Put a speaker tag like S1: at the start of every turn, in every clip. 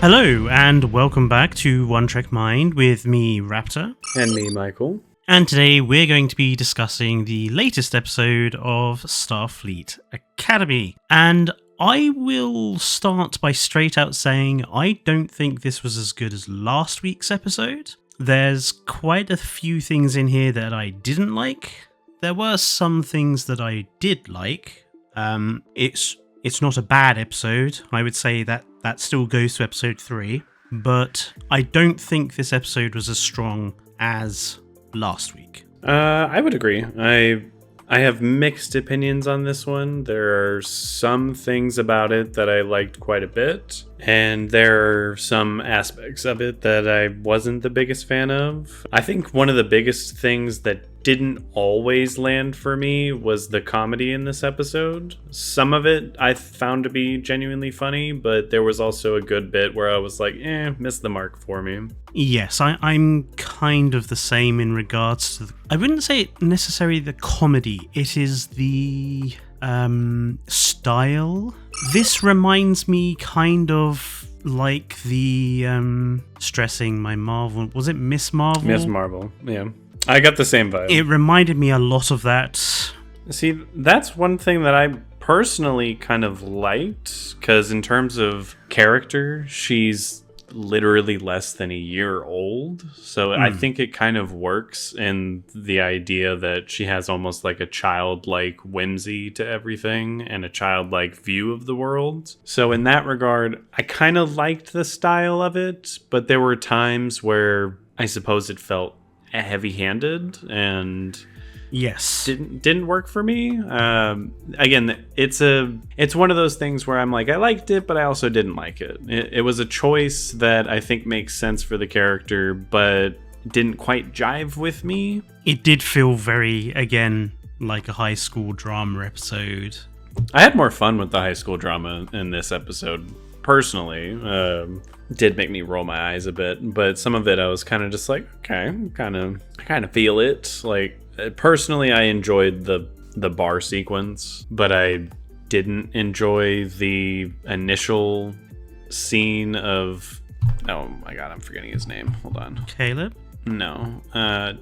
S1: Hello, and welcome back to One Track Mind with me, Raptor.
S2: And me, Michael.
S1: And today we're going to be discussing the latest episode of Starfleet Academy. And I will start by straight out saying I don't think this was as good as last week's episode. There's quite a few things in here that I didn't like. There were some things that I did like. It's not a bad episode. I would say that still goes to episode 3. But I don't think this episode was as strong as last week.
S2: I would agree. I have mixed opinions on this one. There are some things about it that I liked quite a bit, and there are some aspects of it that I wasn't the biggest fan of. I think one of the biggest things that didn't always land for me was the comedy in this episode. Some of it I found to be genuinely funny, but there was also a good bit where I was like, missed the mark for me.
S1: Yes, I'm kind of the same in regards to I wouldn't say necessarily the comedy, it is the style. This reminds me kind of like the stressing my Marvel, was it Miss Marvel?
S2: Miss Marvel, yeah. I got the same vibe.
S1: It reminded me a lot of that.
S2: See, that's one thing that I personally kind of liked, because in terms of character, she's literally less than a year old. So I think it kind of works in the idea that she has almost like a childlike whimsy to everything and a childlike view of the world. So in that regard, I kind of liked the style of it, but there were times where I suppose it felt heavy-handed and
S1: yes,
S2: didn't work for me. Again, it's one of those things where I'm like, I liked it, but I also didn't like it. It was a choice that I think makes sense for the character, but didn't quite jive with me. It
S1: did feel very, again, like a high school drama episode.
S2: I had more fun with the high school drama in this episode, personally. Did make me roll my eyes a bit, but some of it I was kind of just like, okay, I kind of feel it. Like, personally, I enjoyed the bar sequence, but I didn't enjoy the initial scene of, oh my god, I'm forgetting his name. Hold on.
S1: Caleb?
S2: No.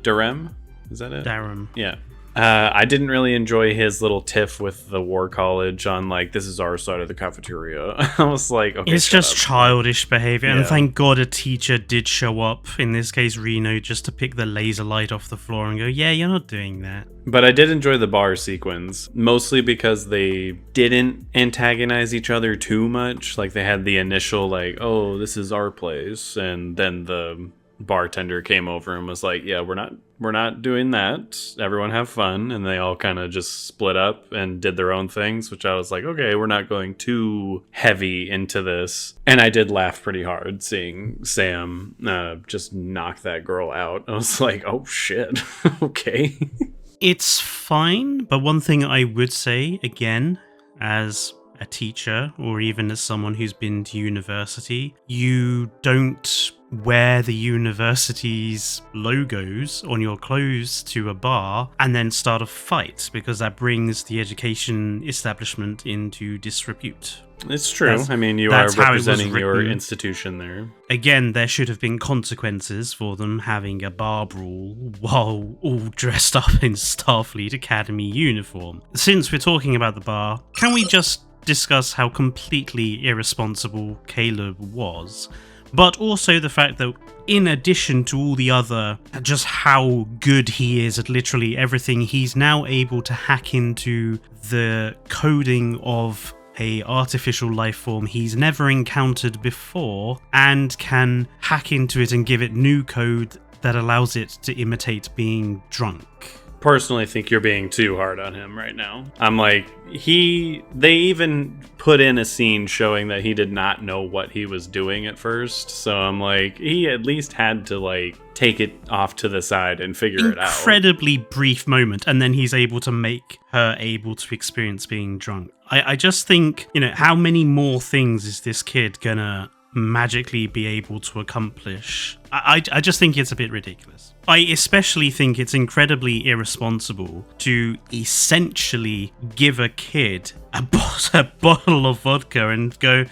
S2: Durham? Is that it?
S1: Darum.
S2: Yeah. I didn't really enjoy his little tiff with the War College on, like, this is our side of the cafeteria. I was like, okay,
S1: it's just childish behavior,
S2: yeah.
S1: And thank God a teacher did show up, in this case Reno, just to pick the laser light off the floor and go, yeah, you're not doing that.
S2: But I did enjoy the bar sequence, mostly because they didn't antagonize each other too much. Like, they had the initial, like, oh, this is our place, and then the bartender came over and was like, yeah, we're not doing that, everyone have fun, and they all kind of just split up and did their own things, which I was like, okay, we're not going too heavy into this. And I did laugh pretty hard seeing Sam just knock that girl out. I was like, oh shit. Okay.
S1: It's fine, but one thing I would say, again, as a teacher or even as someone who's been to university, you don't wear the university's logos on your clothes to a bar and then start a fight, because that brings the education establishment into disrepute.
S2: It's true. I mean, you are representing your institution there. Again,
S1: there should have been consequences for them having a bar brawl while all dressed up in Starfleet Academy uniform. Since we're talking about the bar, can we just discuss how completely irresponsible Caleb was? But also the fact that, in addition to all the other, just how good he is at literally everything, he's now able to hack into the coding of a artificial life form he's never encountered before, and can hack into it and give it new code that allows it to imitate being drunk.
S2: Personally think you're being too hard on him right now. I'm like, they even put in a scene showing that he did not know what he was doing at first. So I'm like, he at least had to, like, take it off to the side and figure it out.
S1: Incredibly brief moment, and then he's able to make her able to experience being drunk. I just think, how many more things is this kid gonna magically be able to accomplish? I just think it's a bit ridiculous. I especially think it's incredibly irresponsible to essentially give a kid a bottle of vodka and go,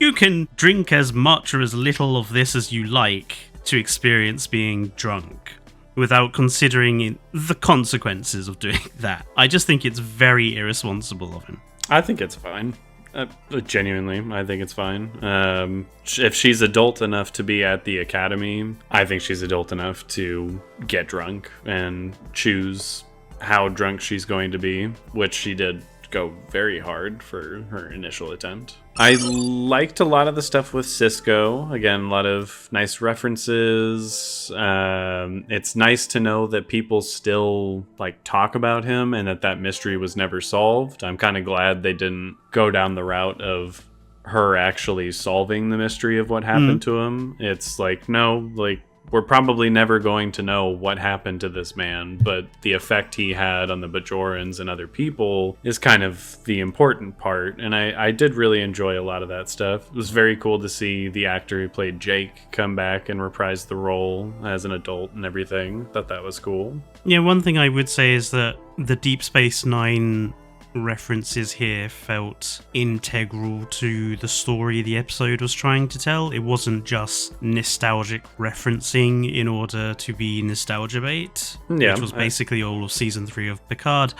S1: You can drink as much or as little of this as you like to experience being drunk without considering the consequences of doing that. I just think it's very irresponsible of him.
S2: I think it's fine. Genuinely, I think it's fine. If she's adult enough to be at the academy, I think she's adult enough to get drunk and choose how drunk she's going to be, which she did go very hard for her initial attempt. I liked a lot of the stuff with Cisco. Again, a lot of nice references. It's nice to know that people still talk about him and that mystery was never solved. I'm kind of glad they didn't go down the route of her actually solving the mystery of what happened to him. It's no, we're probably never going to know what happened to this man, but the effect he had on the Bajorans and other people is kind of the important part, and I did really enjoy a lot of that stuff. It was very cool to see the actor who played Jake come back and reprise the role as an adult and everything. Thought that was cool.
S1: Yeah, one thing I would say is that the Deep Space Nine references here felt integral to the story the episode was trying to tell. It wasn't just nostalgic referencing in order to be nostalgia bait, which was basically all of season 3 of Picard.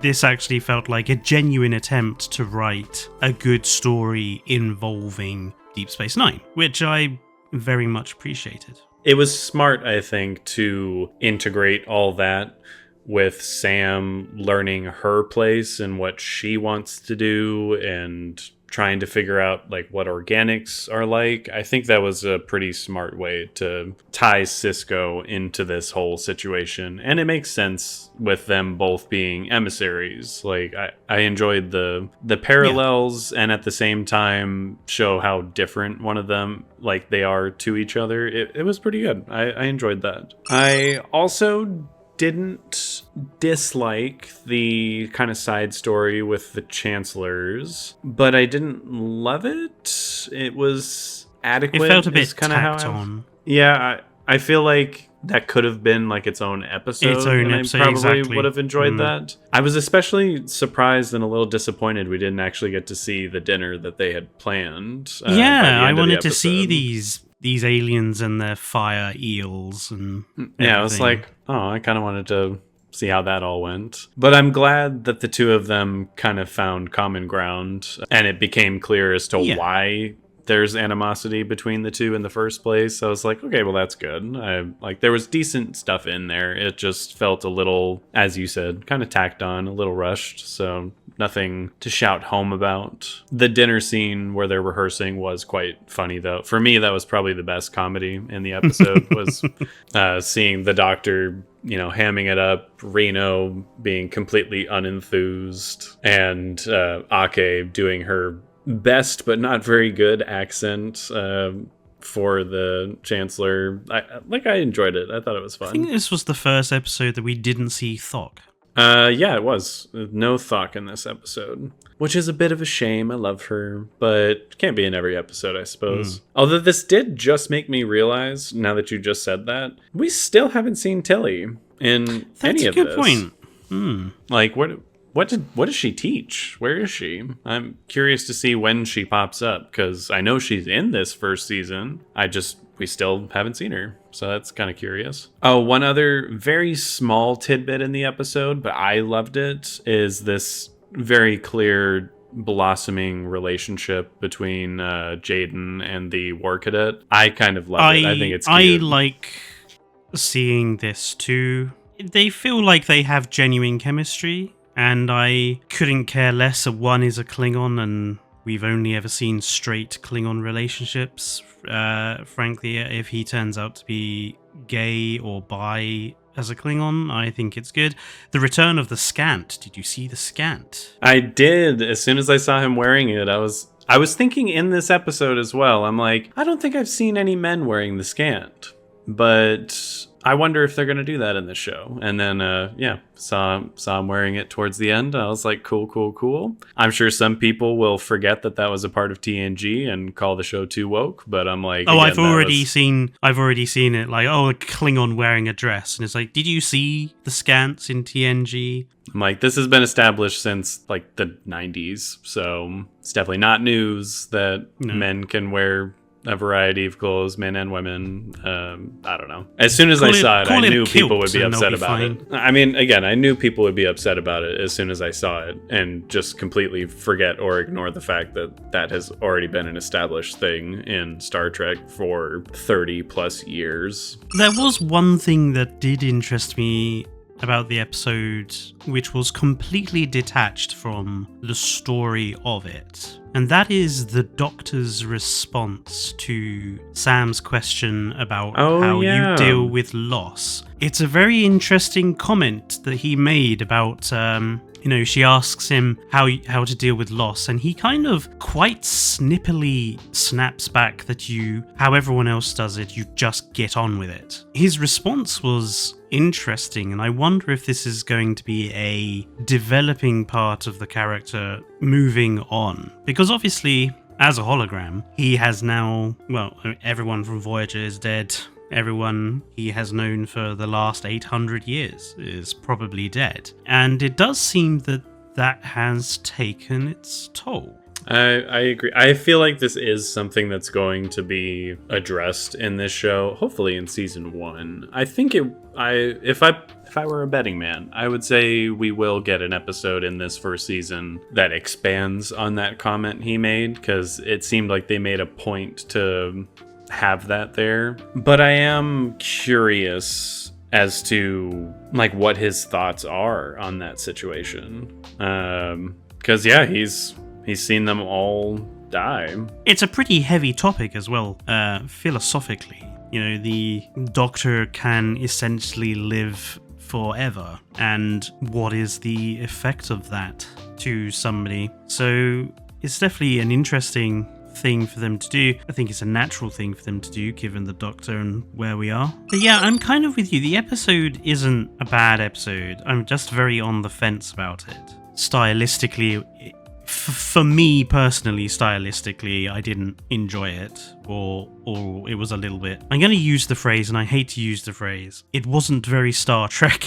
S1: This actually felt like a genuine attempt to write a good story involving Deep Space Nine, which I very much appreciated.
S2: It was smart, I think, to integrate all that with Sam learning her place and what she wants to do and trying to figure out what organics are like. I think that was a pretty smart way to tie Cisco into this whole situation. And it makes sense with them both being emissaries. I enjoyed the parallels and at the same time show how different one of them they are to each other. It was pretty good. I enjoyed that. I also didn't dislike the kind of side story with the chancellors, but I didn't love it. It was adequate.
S1: It felt a bit tacked on.
S2: Yeah, I feel like that could have been its own episode.
S1: Its own episode,
S2: I probably
S1: exactly.
S2: would have enjoyed that. I was especially surprised and a little disappointed we didn't actually get to see the dinner that they had planned.
S1: I wanted to see these aliens and their fire eels and everything.
S2: Yeah, I was I kind of wanted to see how that all went. But I'm glad that the two of them kind of found common ground and it became clear as to why there's animosity between the two in the first place. I was okay, well, that's good. There was decent stuff in there. It just felt a little, as you said, kind of tacked on, a little rushed. So nothing to shout home about. The dinner scene where they're rehearsing was quite funny, though. For me, that was probably the best comedy in the episode, was seeing the doctor, hamming it up, Reno being completely unenthused, and Ake doing her best but not very good accent for the Chancellor. I enjoyed it. I thought it was fun.
S1: I think this was the first episode that we didn't see Thok.
S2: Yeah, it was. No Thok in this episode, which is a bit of a shame. I love her, but can't be in every episode, I suppose. Although this did just make me realize, now that you just said that, we still haven't seen Tilly in any of this. That's a good point. What does she teach? Where is she? I'm curious to see when she pops up, because I know she's in this first season. We still haven't seen her, so that's kind of curious. Oh, one other very small tidbit in the episode, but I loved it, is this very clear blossoming relationship between Jaden and the war cadet. I kind of love it. I think it's cute.
S1: I like seeing this too. They feel like they have genuine chemistry, and I couldn't care less if one is a Klingon and we've only ever seen straight Klingon relationships. Frankly, if he turns out to be gay or bi as a Klingon, I think it's good. The return of the Scant. Did you see the Scant?
S2: I did. As soon as I saw him wearing it, I was thinking in this episode as well. I'm I don't think I've seen any men wearing the Scant. But I wonder if they're going to do that in this show. And then, saw him wearing it towards the end. I was like, cool, cool, cool. I'm sure some people will forget that was a part of TNG and call the show too woke. But I'm like,
S1: oh, I've already seen it. Like, oh, a Klingon wearing a dress, and it's like, did you see the scants in TNG?
S2: I'm like, this has been established since like the 90s, so it's definitely not news that men can wear a variety of clothes, men and women. I don't know. As soon as I saw it, I knew people would be upset about it. I mean, again, I knew people would be upset about it as soon as I saw it, and just completely forget or ignore the fact that has already been an established thing in Star Trek for 30 plus years.
S1: There was one thing that did interest me about the episode, which was completely detached from the story of it. And that is the Doctor's response to Sam's question about how you deal with loss. It's a very interesting comment that he made about, she asks him how to deal with loss, and he kind of quite snippily snaps back that how everyone else does it, you just get on with it. His response was interesting, and I wonder if this is going to be a developing part of the character moving on. Because obviously, as a hologram, he has now, everyone from Voyager is dead. Everyone he has known for the last 800 years is probably dead. And it does seem that has taken its toll.
S2: I agree. I feel like this is something that's going to be addressed in this show, hopefully in season 1. I think if I were a betting man, I would say we will get an episode in this first season that expands on that comment he made, because it seemed like they made a point to have that there. But I am curious as to like what his thoughts are on that situation. Because he's seen them all die.
S1: It's a pretty heavy topic as well, philosophically. The Doctor can essentially live forever, and what is the effect of that to somebody? So it's definitely an interesting thing for them to do. I think it's a natural thing for them to do given the Doctor and where we are. But yeah, I'm kind of with you. The episode isn't a bad episode. I'm just very on the fence about it. Stylistically, for me personally, I didn't enjoy it, or it was a little bit... I'm going to use the phrase, and I hate to use the phrase, it wasn't very Star Trek.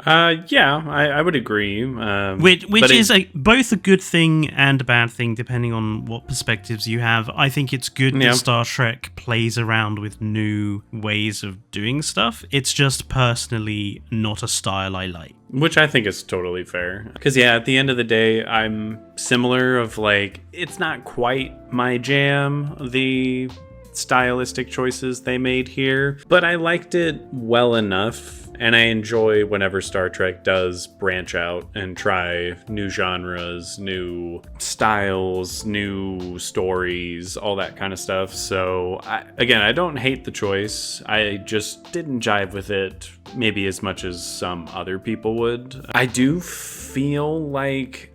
S2: I would agree.
S1: Which is both a good thing and a bad thing, depending on what perspectives you have. I think it's good that Star Trek plays around with new ways of doing stuff. It's just personally not a style I like.
S2: Which I think is totally fair. Because at the end of the day, I'm similar of like, it's not quite my jam, the stylistic choices they made here, but I liked it well enough. And I enjoy whenever Star Trek does branch out and try new genres, new styles, new stories, all that kind of stuff. So, I don't hate the choice. I just didn't jive with it maybe as much as some other people would. I do feel like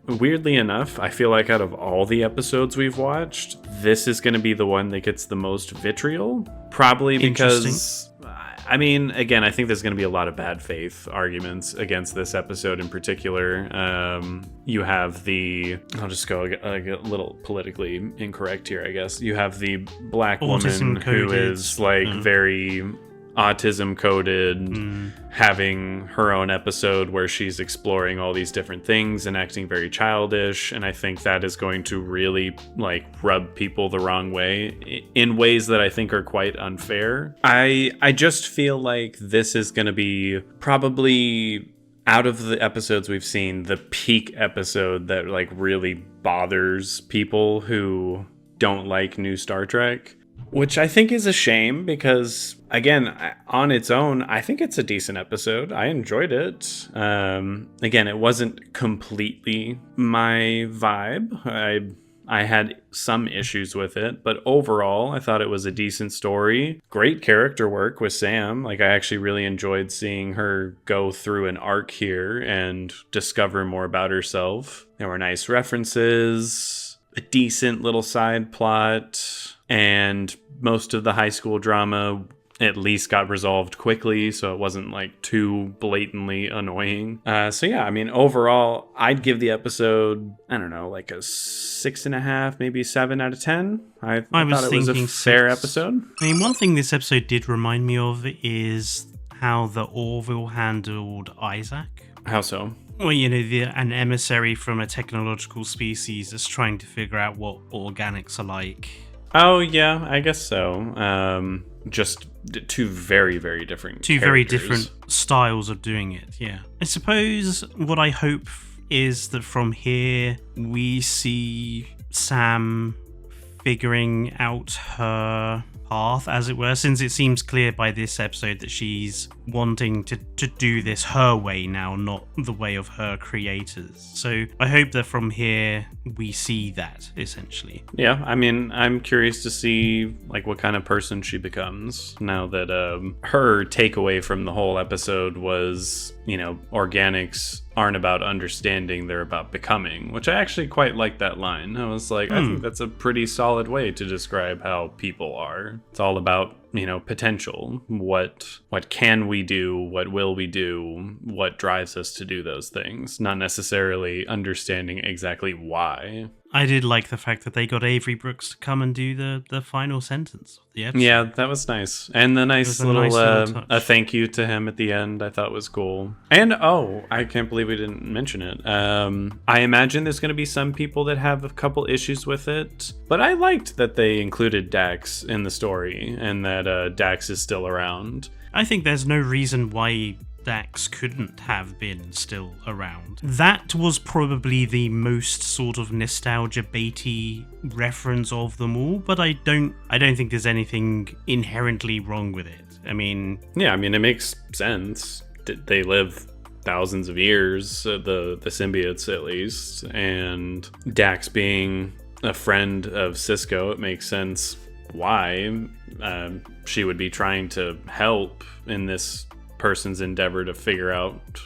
S2: weirdly enough, I feel like out of all the episodes we've watched, this is going to be the one that gets the most vitriol. Probably because... I mean, again, I think there's going to be a lot of bad faith arguments against this episode in particular. You have I'll just go a little politically incorrect here, I guess. You have the black woman who is like very autism coded, having her own episode where she's exploring all these different things and acting very childish, and I think that is going to really like rub people the wrong way in ways that I think are quite unfair. I just feel like this is going to be probably, out of the episodes we've seen, the peak episode that like really bothers people who don't like new Star Trek. Which I think is a shame because, again, on its own, I think it's a decent episode. I enjoyed it. Again, it wasn't completely my vibe. I had some issues with it, but overall, I thought it was a decent story. Great character work with Sam. Like, I actually really enjoyed seeing her go through an arc here and discover more about herself. There were nice references, a decent little side plot, and most of the high school drama at least got resolved quickly, so it wasn't like too blatantly annoying. So yeah, I mean, overall, I'd give the episode, I don't know, like a 6.5, maybe 7 out of 10. I thought it was a fair episode.
S1: I mean, one thing this episode did remind me of is how the Orville handled Isaac.
S2: How so?
S1: Well, you know, an emissary from a technological species that's trying to figure out what organics are like.
S2: Oh, yeah, I guess so. Just two very, very different
S1: Two very different styles of doing it, yeah. I suppose what I hope is that from here we see Sam figuring out her path, as it were, since it seems clear by this episode that she's wanting to do this her way now, not the way of her creators. So I hope that from here we see that, essentially.
S2: Yeah, I mean, I'm curious to see like what kind of person she becomes now that her takeaway from the whole episode was, you know, organics aren't about understanding, they're about becoming, which I actually quite like that line. I was like, I think that's a pretty solid way to describe how people are. It's all about, you know, potential. What can we do? What will we do? What drives us to do those things? Not necessarily understanding exactly why.
S1: I did like the fact that they got Avery Brooks to come and do the final sentence of the episode.
S2: Yeah, that was nice. And the nice little a thank you to him at the end, I thought was cool. And oh, I can't believe we didn't mention it. I imagine there's going to be some people that have a couple issues with it, but I liked that they included Dax in the story and that Dax is still around.
S1: I think there's no reason why Dax couldn't have been still around. That was probably the most sort of nostalgia baity reference of them all, but I don't think there's anything inherently wrong with it. I mean,
S2: yeah, I mean, it makes sense. They live thousands of years, the symbiotes at least, and Dax being a friend of Cisco, it makes sense why she would be trying to help in this person's endeavor to figure out,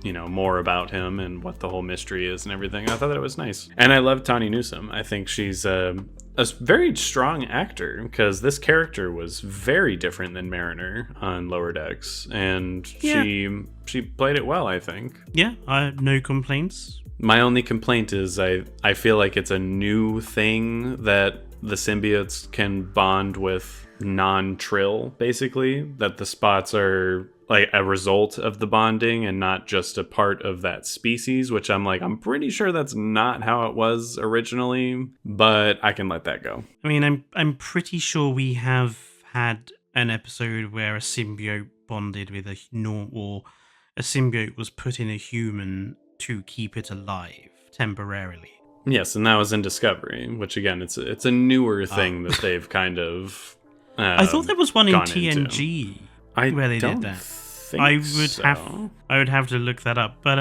S2: you know, more about him and what the whole mystery is and everything. I thought that it was nice. And I love Tawny Newsome. I think she's a very strong actor, because this character was very different than Mariner on Lower Decks, and she played it well, I think. Yeah,
S1: no complaints.
S2: My only complaint is I feel like it's a new thing that the symbiotes can bond with non-Trill, basically, that the spots are like a result of the bonding and not just a part of that species, which I'm pretty sure that's not how it was originally, but I can let that go.
S1: I mean, I'm pretty sure we have had an episode where a symbiote bonded with a or a symbiote was put in a human to keep it alive temporarily.
S2: Yes, and that was in Discovery, which again, it's a newer thing that they've kind of
S1: I thought there was one in TNG where they did that. I would have to look that up. But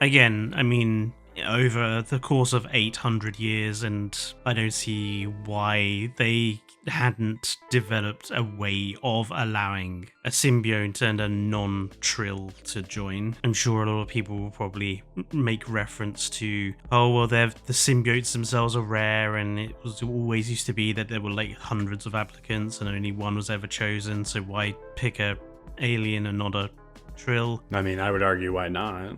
S1: again, I mean, over the course of 800 years, and I don't see why they hadn't developed a way of allowing a symbiote and a non-Trill to join. I'm sure a lot of people will probably make reference to, oh, well, the symbiotes themselves are rare, and it was always used to be that there were like hundreds of applicants and only one was ever chosen, so why pick a alien and not a Trill?
S2: I mean, I would argue why not.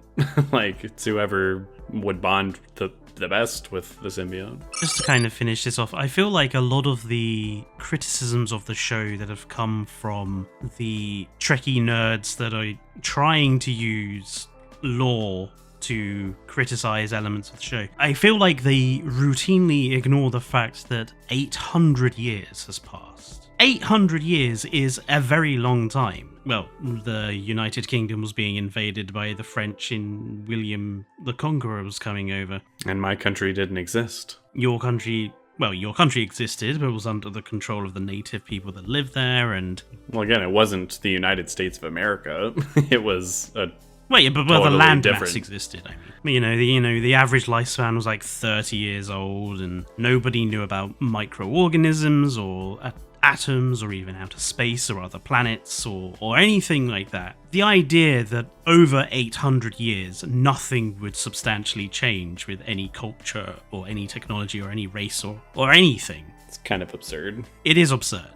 S2: Like, it's whoever would bond the best with the symbiote.
S1: Just to kind of finish this off, I feel like a lot of the criticisms of the show that have come from the Trekkie nerds that are trying to use lore to criticize elements of the show, I feel like they routinely ignore the fact that 800 years has passed. 800 years is a very long time. Well, the United Kingdom was being invaded by the French in William the Conqueror was coming over.
S2: And my country didn't exist.
S1: Your country existed, but it was under the control of the native people that lived there, and...
S2: Well, again, it wasn't the United States of America. It was a...
S1: Well, yeah, but totally the land mass existed, I mean. The average lifespan was like 30 years old, and nobody knew about microorganisms or atoms or even outer space or other planets or anything like that. The idea that over 800 years nothing would substantially change with any culture or any technology or any race or anything.
S2: It's kind of absurd.
S1: It is absurd.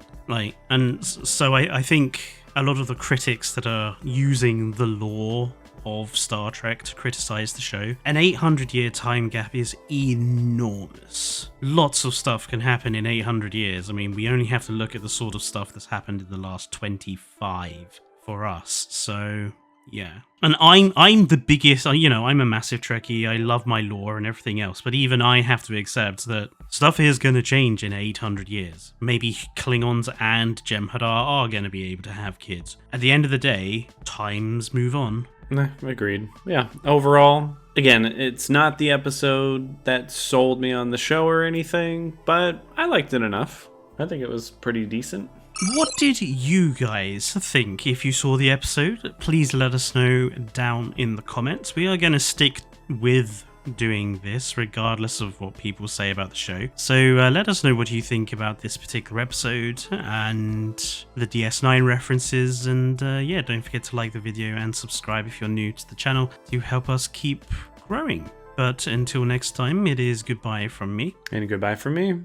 S1: So I think a lot of the critics that are using the lore of Star Trek to criticize the show, an 800-year time gap is enormous. Lots of stuff can happen in 800 years. I mean, we only have to look at the sort of stuff that's happened in the last 25 for us. So yeah, and I'm the biggest, I'm a massive Trekkie. I love my lore and everything else, but even I have to accept that stuff is going to change in 800 years. Maybe Klingons and Jem'Hadar are going to be able to have kids. At the end of the day, times move on.
S2: Nah, agreed. Yeah, overall, again, it's not the episode that sold me on the show or anything, but I liked it enough. I think it was pretty decent.
S1: What did you guys think if you saw the episode? Please let us know down in the comments. We are going to stick with doing this regardless of what people say about the show. So let us know what you think about this particular episode and the DS9 references, and yeah, don't forget to like the video and subscribe if you're new to the channel to help us keep growing. But until next time, it is goodbye from me.
S2: And goodbye from me.